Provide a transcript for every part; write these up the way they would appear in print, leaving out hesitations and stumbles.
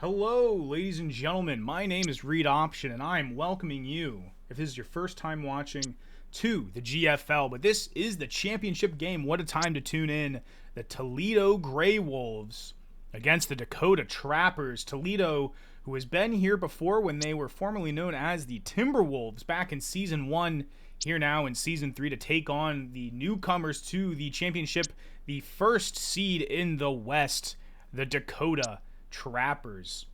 Hello, ladies and gentlemen. My name is Reed Option, and I'm welcoming you, if this is your first time watching, to the GFL. But this is the championship game. What a time to tune in. The Toledo Gray Wolves against the Dakota Trappers. Toledo, who has been here before when they were formerly known as the Timberwolves back in Season 1, here now in Season 3 to take on the newcomers to the championship, the first seed in the West, the Dakota Trappers.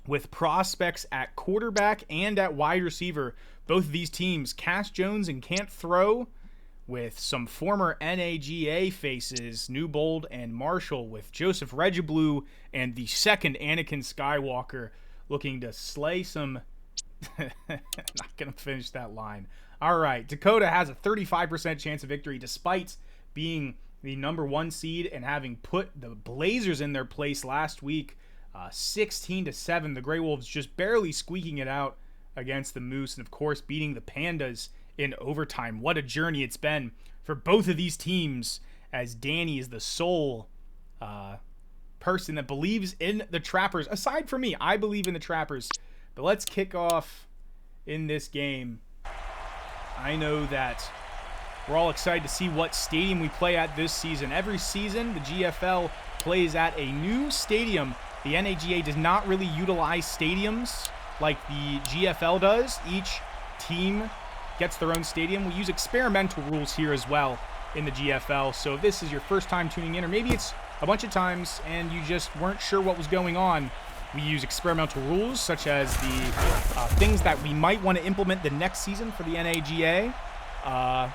With prospects at quarterback and at wide receiver, both of these teams, Cass Jones and Can't Throw, with some former NAGA faces, Newbold and Marshall, with Joseph Regiblue and the second Anakin Skywalker looking to slay some... Not going to finish that line. All right, Dakota has a 35% chance of victory despite being the number 1 seed and having put the Blazers in their place last week. 16-7, the Gray Wolves just barely squeaking it out against the Moose, and of course beating the Pandas in overtime. What a journey it's been for both of these teams, as Danny is the sole person that believes in the Trappers. Aside from me, I believe in the Trappers. But let's kick off in this game. I know that we're all excited to see what stadium we play at this season. Every season, the GFL plays at a new stadium. The NAGA does not really utilize stadiums like the GFL does. Each team gets their own stadium. We use experimental rules here as well in the GFL. So if this is your first time tuning in, or maybe it's a bunch of times and you just weren't sure what was going on, we use experimental rules such as the things that we might want to implement the next season for the NAGA.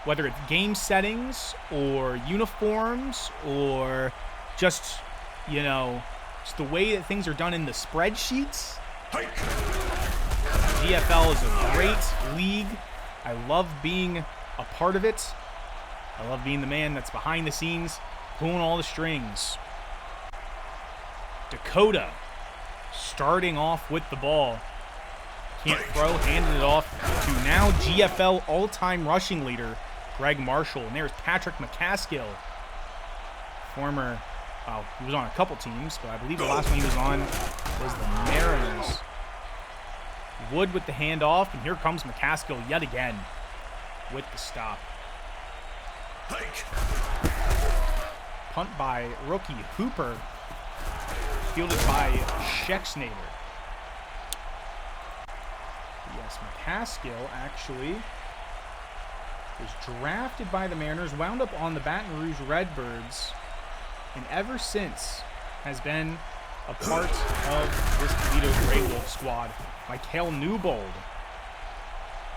Whether it's game settings or uniforms or just, just the way that things are done in the spreadsheets. GFL is a great league. I love being a part of it. I love being the man that's behind the scenes, pulling all the strings. Dakota starting off with the ball. Can't Throw, handed it off to now GFL all-time rushing leader, Greg Marshall. And there's Patrick McCaskill, former, he was on a couple teams, but I believe the last one he was on was the Mariners. Wood with the handoff, and here comes McCaskill yet again with the stop. Punt by rookie Hooper, fielded by Schexnader. Yes, McCaskill actually was drafted by the Mariners, wound up on the Baton Rouge Redbirds, and ever since has been a part of this Toledo Gray Wolves squad. Mikael Newbold,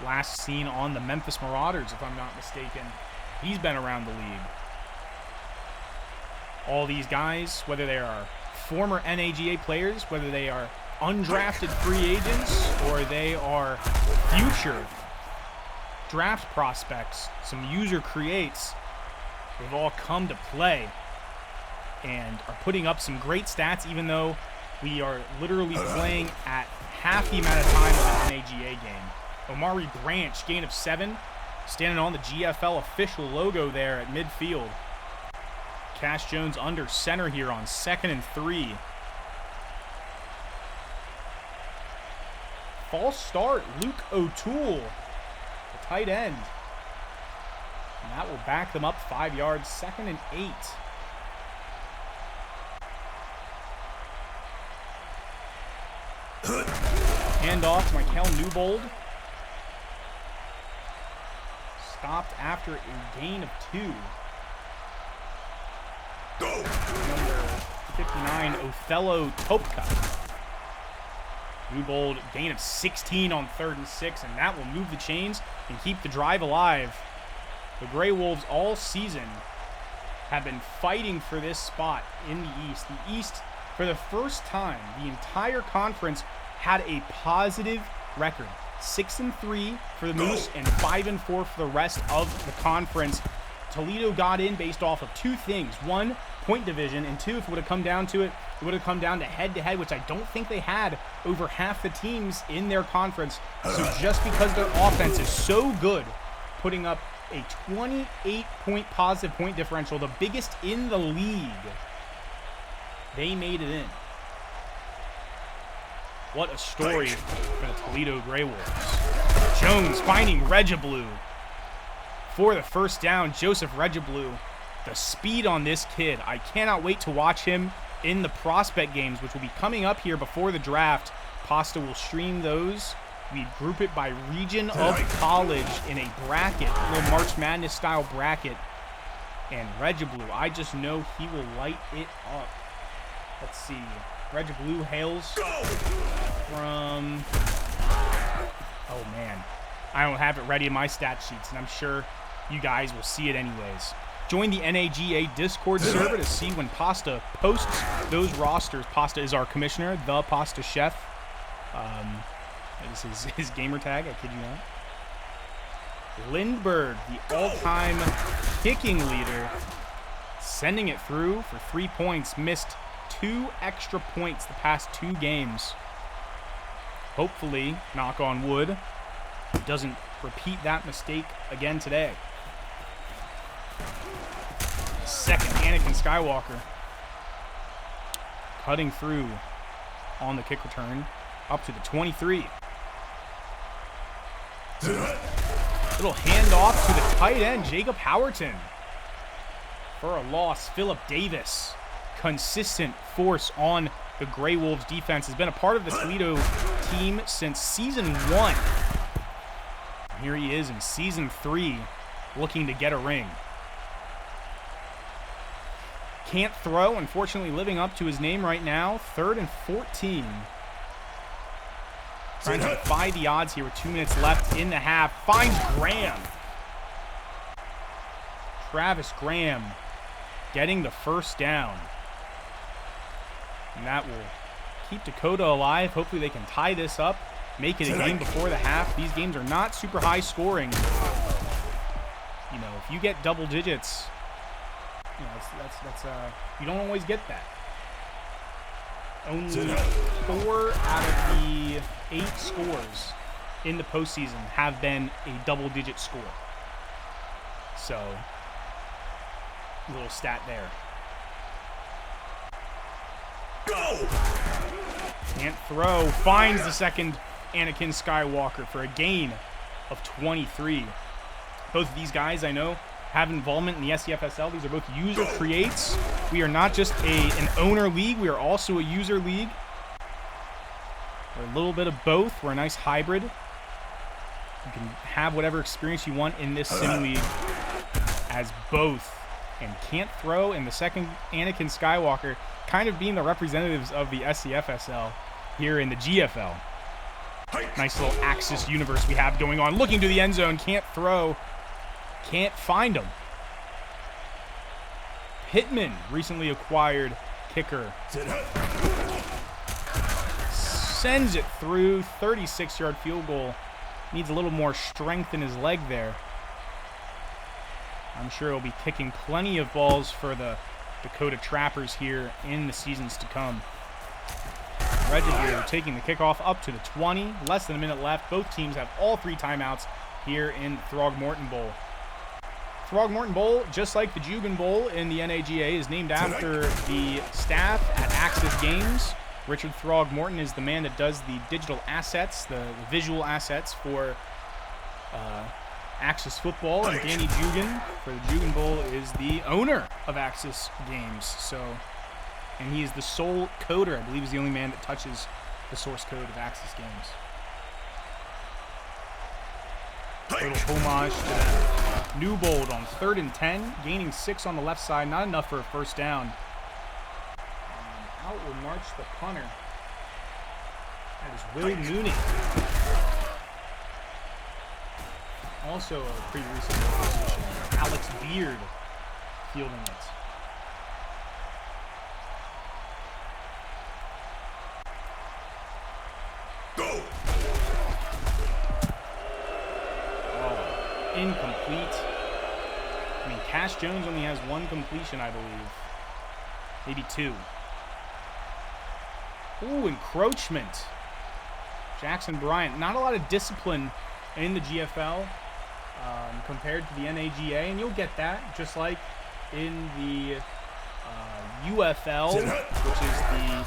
last seen on the Memphis Marauders, if I'm not mistaken. He's been around the league. All these guys, whether they are former NAGA players, whether they are undrafted free agents, or they are future draft prospects, some user creates, they've all come to play and are putting up some great stats, even though we are literally playing at half the amount of time of an NAGA game. Omari Branch, gain of 7, standing on the GFL official logo there at midfield. Cass Jones under center here on 2nd and 3. False start, Luke O'Toole, the tight end. And that will back them up 5 yards, 2nd and 8. Handoff to Mikael Newbold. Stopped after a gain of 2. Number 59, Othello Topka. Newbold, gain of 16 on 3rd and 6, and that will move the chains and keep the drive alive. The Gray Wolves all season have been fighting for this spot in the East. The East, for the first time, the entire conference had a positive record. 6-3 for the Moose and 5-4 for the rest of the conference. Toledo got in based off of 2 things. 1, point division, and 2, if it would have come down to it, it would have come down to head-to-head, which I don't think they had over half the teams in their conference. So just because their offense is so good, putting up a 28-point positive point differential, the biggest in the league, they made it in. what a story for the Toledo Gray Wolves. Jones finding Regiblu for the first down. Joseph Regiblu, the speed on this kid. I cannot wait to watch him in the prospect games, which will be coming up here before the draft. Pasta will stream those. We group it by region of college in a bracket, a little March Madness style bracket. And Regiblu, I just know he will light it up. Let's see. Regiblu hails from... Oh, man. I don't have it ready in my stat sheets, and I'm sure you guys will see it anyways. Join the NAGA Discord server to see when Pasta posts those rosters. Pasta is our commissioner, the Pasta Chef. This is his gamer tag, I kid you not. Lindbergh, the all-time kicking leader, sending it through for 3 points. Missed 2 extra points the past 2 games. Hopefully, knock on wood, doesn't repeat that mistake again today. Second, Anakin Skywalker cutting through on the kick return up to the 23. Little handoff to the tight end, Jacob Howerton. For a loss, Philip Davis, consistent force on the Gray Wolves defense, has been a part of the Toledo team since season 1. Here he is in season 3, looking to get a ring. Can't throw, unfortunately living up to his name right now. 3rd and 14. Trying to defy the odds here with 2 minutes left in the half. Finds Graham. Travis Graham getting the first down. And that will keep Dakota alive. Hopefully they can tie this up, make it a game before the half. These games are not super high scoring. You know, if you get double digits, you know, that's you don't always get that. Only 4 out of the 8 scores in the postseason have been a double-digit score. So, little stat there. Go! Can't throw. Finds the second Anakin Skywalker for a gain of 23. Both of these guys, I know, have involvement in the SCFSL. These are both user creates. We are not just an owner league. We are also a user league. We're a little bit of both. We're a nice hybrid. You can have whatever experience you want in this sim league as both. And Can't Throw and the second Anakin Skywalker kind of being the representatives of the SCFSL here in the GFL. Nice little Axis universe we have going on. Looking to the end zone. Can't Throw. Can't find him. Pittman, recently acquired kicker, sends it through. 36-yard field goal. Needs a little more strength in his leg there. I'm sure he'll be kicking plenty of balls for the Dakota Trappers here in the seasons to come. Regiblu taking the kickoff up to the 20. Less than a minute left. Both teams have all 3 timeouts here in Throgmorton Bowl. Throgmorton Bowl, just like the Jugan Bowl in the NAGA, is named after the staff at Axis Games. Richard Throgmorton is the man that does the digital assets, the visual assets for Axis Football. And Danny Jugan, for the Jugan Bowl, is the owner of Axis Games. So, and he is the sole coder. I believe he's the only man that touches the source code of Axis Games. Little homage to them. Newbold on 3rd and 10, gaining 6 on the left side, not enough for a first down. And out will march the punter. That is Will Mooney. Also a pretty recent position. Alex Beard fielding it. Go! Incomplete. I mean, Cash Jones only has 1 completion, I believe. Maybe 2. Ooh, encroachment. Jackson Bryant. Not a lot of discipline in the GFL compared to the NAGA, and you'll get that just like in the UFL, which is the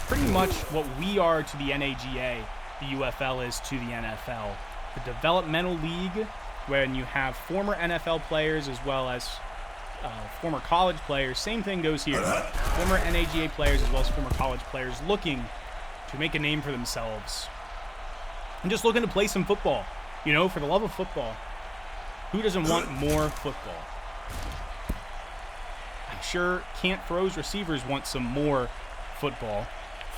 pretty much what we are to the NAGA, the UFL is to the NFL. The developmental league, when you have former NFL players as well as former college players. Same thing goes here. Former NAGA players as well as former college players looking to make a name for themselves. And just looking to play some football. You know, for the love of football. Who doesn't want more football? I'm sure Can't Throw's receivers want some more football.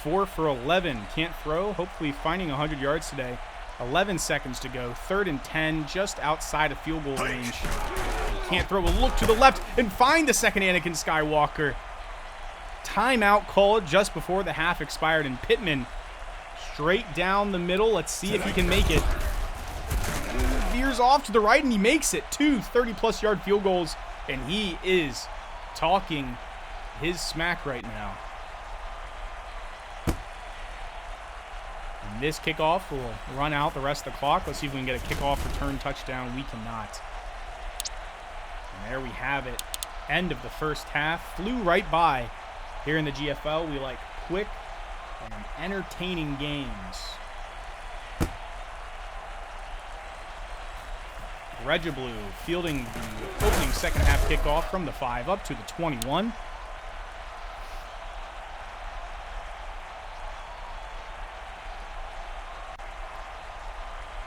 4 for 11. Can't Throw, hopefully finding 100 yards today. 11 seconds to go. 3rd and 10, just outside of field goal range. Can't Throw will look to the left and find the second Anakin Skywalker. Timeout called just before the half expired, and Pittman straight down the middle. Let's see if he can make it. Veers off to the right, and he makes it. 2 30-plus yard field goals, and he is talking his smack right now. And this kickoff will run out the rest of the clock. Let's see if we can get a kickoff return touchdown. We cannot. And there we have it. End of the first half. Flew right by. Here in the GFL, we like quick and entertaining games. Blue fielding the opening second half kickoff from the 5 up to the 21.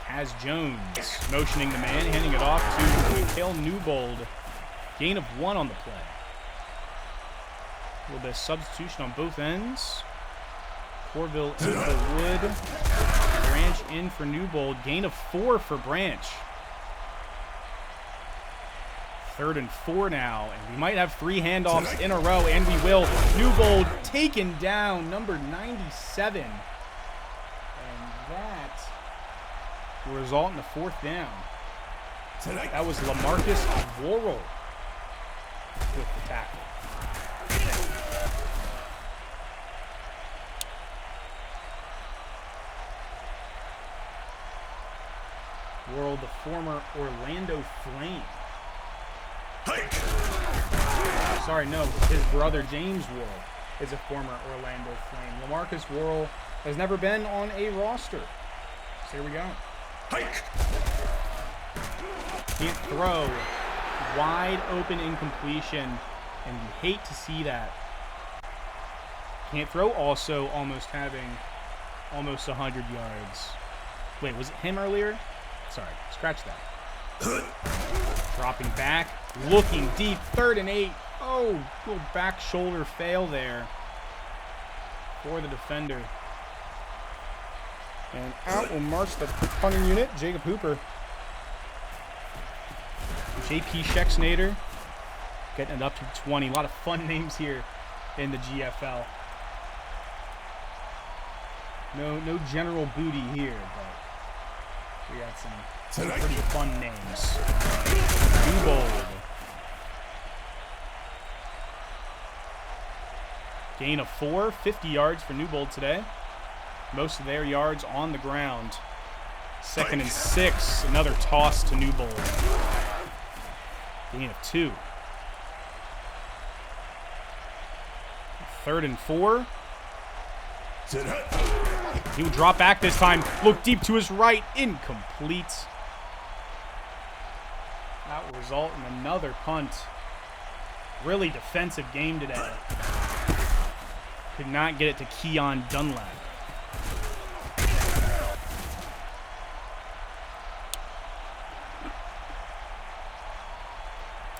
Has Jones motioning the man, handing it off to Mikhail Newbold. Gain of 1 on the play. A little bit of substitution on both ends. Corville in for Wood. Branch in for Newbold. Gain of 4 for Branch. 3rd and 4 now, and we might have 3 handoffs in a row, and we will. Newbold taken down, number 97. And that will result in the 4th down. That was LaMarcus Worrell with the tackle. Worrell, the former Orlando Flame. Sorry, no, his brother James Worrell is a former Orlando Flame. LaMarcus Worrell has never been on a roster. So here we go. Can't Throw. Wide open incompletion, and you hate to see that. Can't Throw also almost having almost 100 yards. Wait, was it him earlier? Sorry, scratch that. Dropping back, looking deep, 3rd and 8. Oh, little back shoulder fail there for the defender. And out will march the punting unit, Jacob Hooper. JP Schexnader getting it up to 20. A lot of fun names here in the GFL. No General Booty here, but we got some pretty fun names. Newbold. Gain of 4, 50 yards for Newbold today. Most of their yards on the ground. 2nd and 6, another toss to Newbold. Gain of 2. 3rd and 4. He would drop back this time. Look deep to his right. Incomplete. That will result in another punt. Really defensive game today. Could not get it to Keon Dunlap.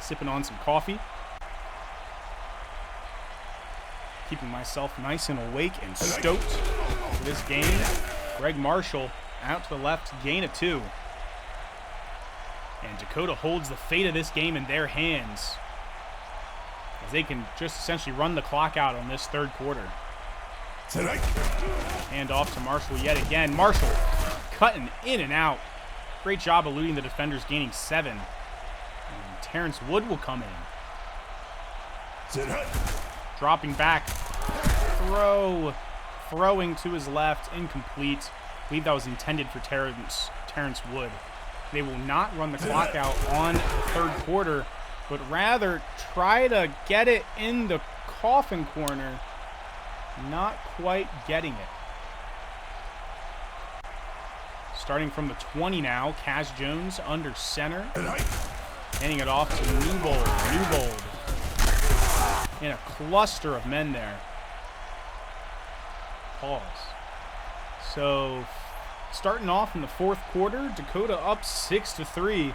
Sipping on some coffee. Keeping myself nice and awake and stoked for this game. Greg Marshall out to the left, gain of 2. And Dakota holds the fate of this game in their hands, as they can just essentially run the clock out on this 3rd quarter. Hand off to Marshall yet again. Marshall cutting in and out. Great job eluding the defenders, gaining 7. And Terrence Wood will come in. Dropping back. Throwing to his left. Incomplete. I believe that was intended for Terrence Wood. They will not run the clock out on the 3rd quarter, but rather try to get it in the coffin corner Not quite getting it. Starting from the 20 now, Kaz Jones under center. Handing it off to Newbold. Newbold in a cluster of men there. Pause. So, starting off in the fourth quarter, Dakota up 6-3.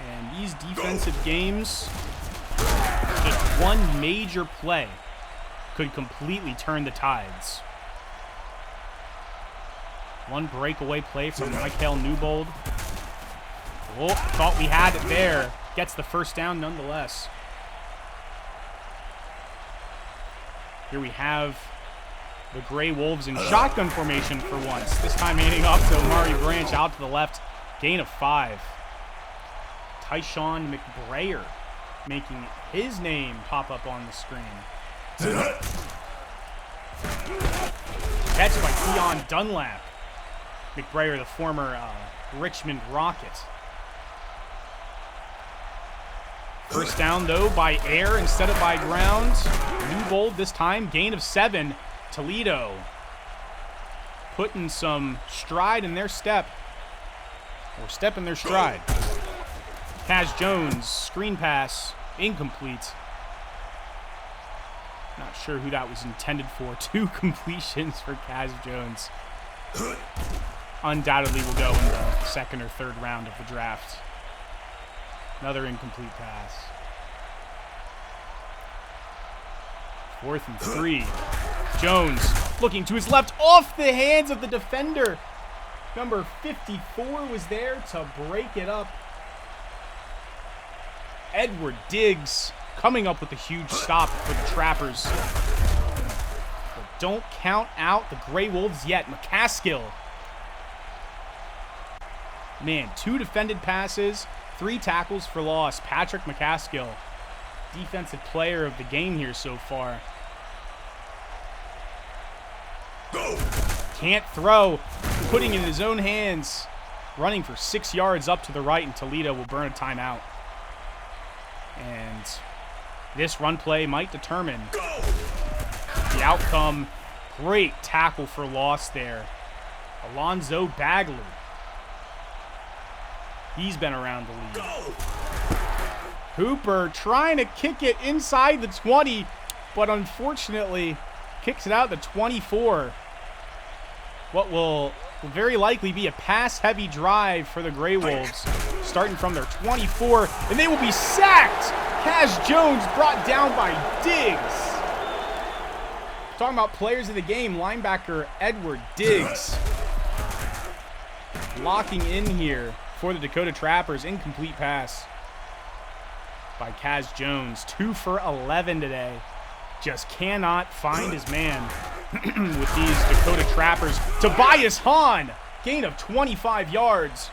And these defensive games, just one major play could completely turn the tides. One breakaway play from Michael Newbold. Oh, thought we had it there. Gets the first down nonetheless. Here we have the Gray Wolves in shotgun formation for once. This time handing off to Amari Branch out to the left. Gain of 5. Tyshawn McBrayer making his name pop up on the screen. Catch by Keon Dunlap. McBrayer, the former Richmond Rocket. First down, though, by air instead of by ground. Newbold this time, gain of 7. Toledo putting some stride in their step. Or step in their stride. Kaz Jones, screen pass, incomplete. Not sure who that was intended for. 2 completions for Kaz Jones. Undoubtedly will go in the second or third round of the draft. Another incomplete pass. 4th and 3. Jones looking to his left, off the hands of the defender. Number 54 was there to break it up. Edward Diggs coming up with a huge stop for the Trappers. But don't count out the Gray Wolves yet. McCaskill. Man, 2 defended passes, 3 tackles for loss. Patrick McCaskill, defensive player of the game here so far. Can't throw, putting it in his own hands. Running for 6 yards up to the right, and Toledo will burn a timeout. And this run play might determine the outcome. Great tackle for loss there. Alonzo Bagley. He's been around the league. Hooper trying to kick it inside the 20, but unfortunately kicks it out the 24. What will very likely be a pass-heavy drive for the Gray Wolves, starting from their 24, and they will be sacked. Kaz Jones brought down by Diggs. Talking about players of the game, linebacker Edward Diggs locking in here for the Dakota Trappers. Incomplete pass by Kaz Jones. 2 for 11 today. Just cannot find his man with these Dakota Trappers. Tobias Hahn, gain of 25 yards.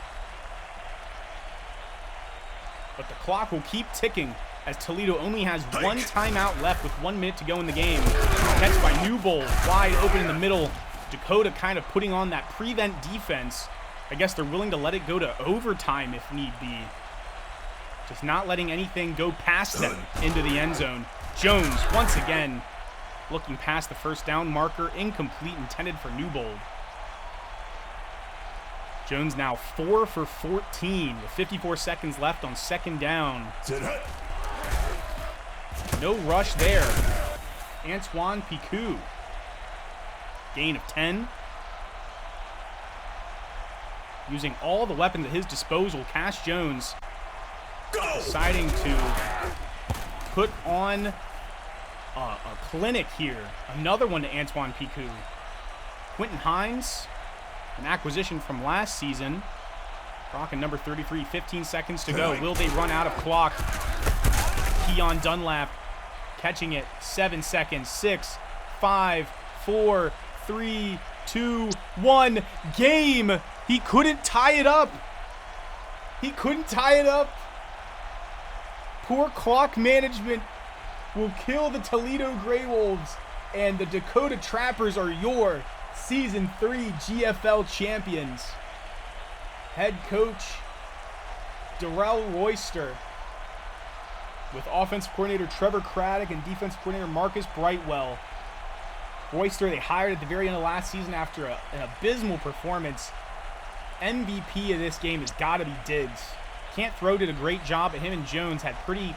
But the clock will keep ticking as Toledo only has 1 timeout left with 1 minute to go in the game. Catch by Newbold, wide open in the middle. Dakota kind of putting on that prevent defense. I guess they're willing to let it go to overtime if need be. Just not letting anything go past them into the end zone. Jones, once again, looking past the first down marker. Incomplete, intended for Newbold. Jones now 4 for 14 with 54 seconds left on second down. No rush there. Antoine Picou. Gain of 10. Using all the weapons at his disposal, Kaz Jones deciding to put on a clinic here. Another one to Antoine Picou. Quentin Hines, an acquisition from last season. Rocking number 33, 15 seconds to go. Will they run out of clock? Keon Dunlap catching it. 7 seconds. 6, 5, 4, 3, 2, 1. Game. He couldn't tie it up. He couldn't tie it up. Poor clock management will kill the Toledo Gray Wolves, and the Dakota Trappers are your Season 3 GFL champions. Head coach Darrell Royster with offensive coordinator Trevor Craddock and defensive coordinator Marcus Brightwell Royster, they hired at the very end of last season after an abysmal performance. MVP of this game has got to be Diggs. Can't Throw did a great job, but him and Jones had pretty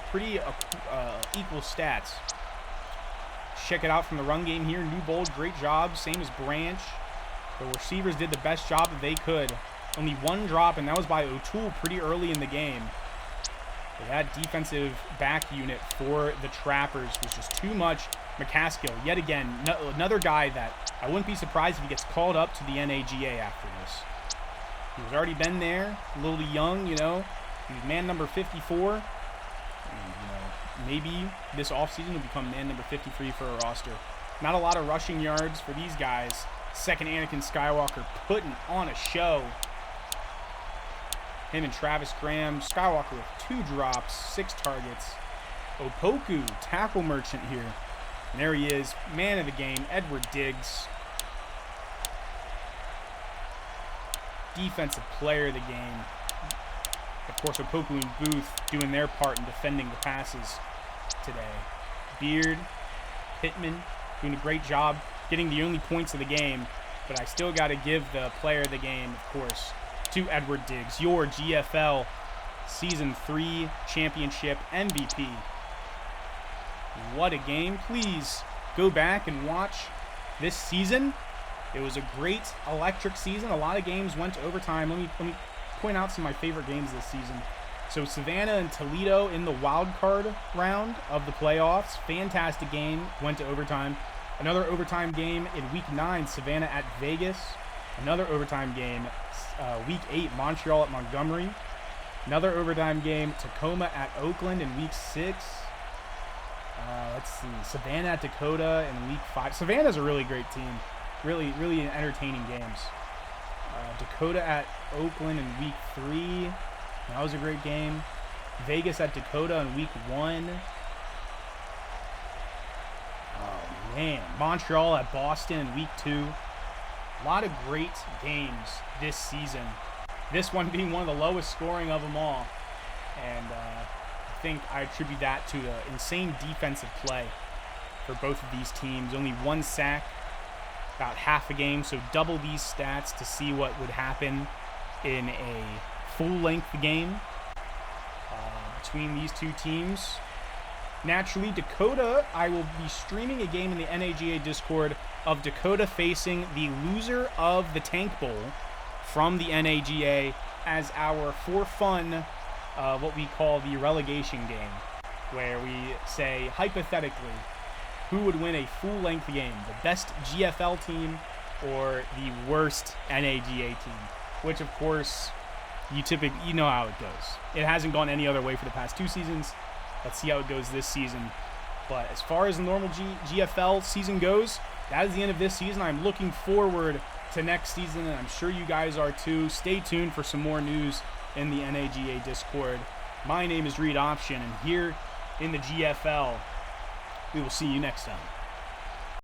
equal stats. Check it out from the run game here. Newbold, great job. Same as Branch. The receivers did the best job that they could. Only one drop, and that was by O'Toole pretty early in the game. But that defensive back unit for the Trappers was just too much. McCaskill, yet again, another guy that I wouldn't be surprised if he gets called up to the NAGA after this. He's already been there, a little young, you know. He's man number 54. And, you know, maybe this offseason will become man number 53 for a roster. Not a lot of rushing yards for these guys. Second Anakin Skywalker putting on a show. Him and Travis Graham. Skywalker with 2 drops, 6 targets. Opoku, tackle merchant here. And there he is, man of the game, Edward Diggs. Defensive player of the game. Of course, Opoku and Booth doing their part in defending the passes today. Beard, Pittman doing a great job getting the only points of the game. But I still got to give the player of the game, of course, to Edward Diggs, your GFL Season 3 Championship MVP. What a game. Please go back and watch this season. It was a great electric season. A lot of games went to overtime. Let me point out some of my favorite games this season. So Savannah and Toledo in the wild card round of the playoffs. Fantastic game. Went to overtime. Another overtime game in Week 9, Savannah at Vegas. Another overtime game, Week 8, Montreal at Montgomery. Another overtime game, Tacoma at Oakland in Week 6. Let's see, Savannah at Dakota in Week 5. Savannah's a really great team. Really entertaining games. Dakota at Oakland in Week 3. That was a great game. Vegas at Dakota in Week 1. Oh, man. Montreal at Boston in Week 2. A lot of great games this season. This one being one of the lowest scoring of them all. And I think I attribute that to the insane defensive play for both of these teams. Only 1 sack, about half a game. So double these stats to see what would happen in a full-length game between these two teams. Naturally, Dakota, I will be streaming a game in the NAGA Discord of Dakota facing the loser of the Tank Bowl from the NAGA as our for fun, what we call the relegation game, where we say, hypothetically, who would win a full-length game, the best GFL team or the worst NAGA team, which, of course, you know how it goes. It hasn't gone any other way for the past 2 seasons. Let's see how it goes this season. But as far as the normal GFL season goes, that is the end of this season. I'm looking forward to next season, and I'm sure you guys are too. Stay tuned for some more news in the NAGA Discord. My name is Reed Option, and here in the GFL, we will see you next time.